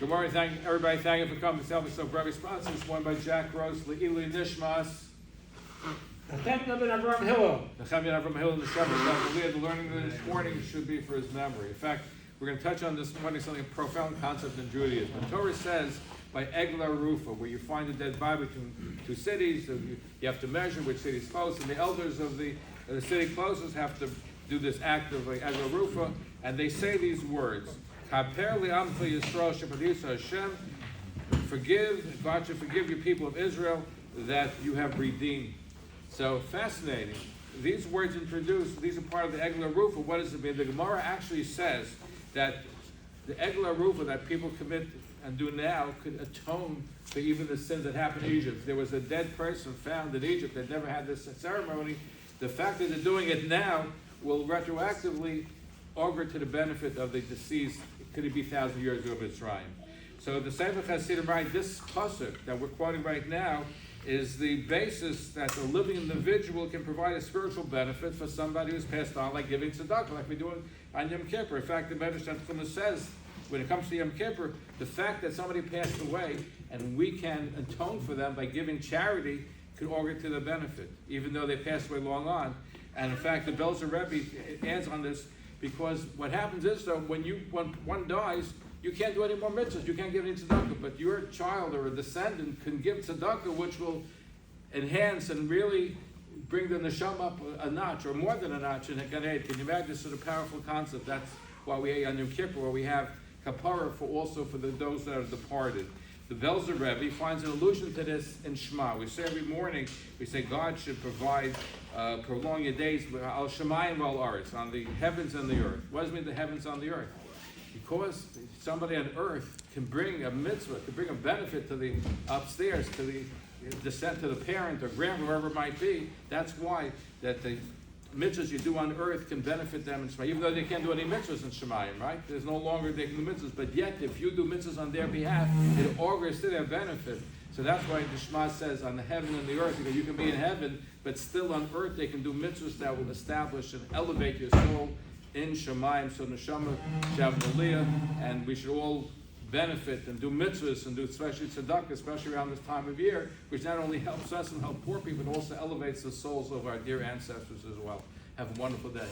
Good morning, everybody. Thank you for coming. So Rabbi sponsors, one by Jack Rose, Le'ili Nishmas. Nechemia ben Avram Hillel. Nechemia Avram Hillel, the Shabbat. The learning this morning should be for his memory. In fact, we're going to touch on this morning something, a profound concept in Judaism. The Torah says, by Egla Rufa, where you find a dead body between two cities, you have to measure which city is close, and the elders of the city closest have to do this act of Egla Rufa, and they say these words. Forgive, God should forgive you, people of Israel, that you have redeemed. So fascinating. These words introduced, these are part of the Egla Rufa. What does it mean? The Gemara actually says that the Egla Rufa that people commit and do now could atone for even the sins that happened in Egypt. There was a dead person found in Egypt that never had this ceremony. The fact that they're doing it now will retroactively augur to the benefit of the deceased. Could it be 1,000 years ago Mitzrayim? So the Sefer Chasidim write, this pasuk that we're quoting right now is the basis that the living individual can provide a spiritual benefit for somebody who's passed on, like giving tzedakah, like we do on Yom Kippur. In fact, the Medrash says, when it comes to Yom Kippur, the fact that somebody passed away and we can atone for them by giving charity could augur to their benefit, even though they passed away long on. And in fact, the Belzer Rebbe adds on this, because what happens is, though, when one dies, you can't do any more mitzvahs, you can't give any tzedakah, but your child or a descendant can give tzedakah, which will enhance and really bring the neshama up a notch, or more than a notch in Gan Eden. Can you imagine this sort of powerful concept? That's why we on Yom Kippur, where we have kapara for those that are departed. The Belzer Rebbe finds an allusion to this in Shema. We say every morning, we say God should provide, prolong your days, al shemayim wal aretz, on the heavens and the earth. What does it mean the heavens on the earth? Because somebody on earth can bring a mitzvah, can bring a benefit to the upstairs, to the descent to the parent or grandma, whoever it might be. That's why that the mitzvahs you do on earth can benefit them in Shemayim, even though they can't do any mitzvahs in Shemayim, right? There's no longer they can do mitzvahs, but yet if you do mitzvahs on their behalf, it augurs to their benefit. So that's why the Shema says on the heaven and the earth, because you can be in heaven, but still on earth they can do mitzvahs that will establish and elevate your soul in Shemayim. So neshama shav aliyah, and we should all benefit and do mitzvahs and do especially tzedakah, especially around this time of year, which not only helps us and help poor people, but also elevates the souls of our dear ancestors as well. Have a wonderful day.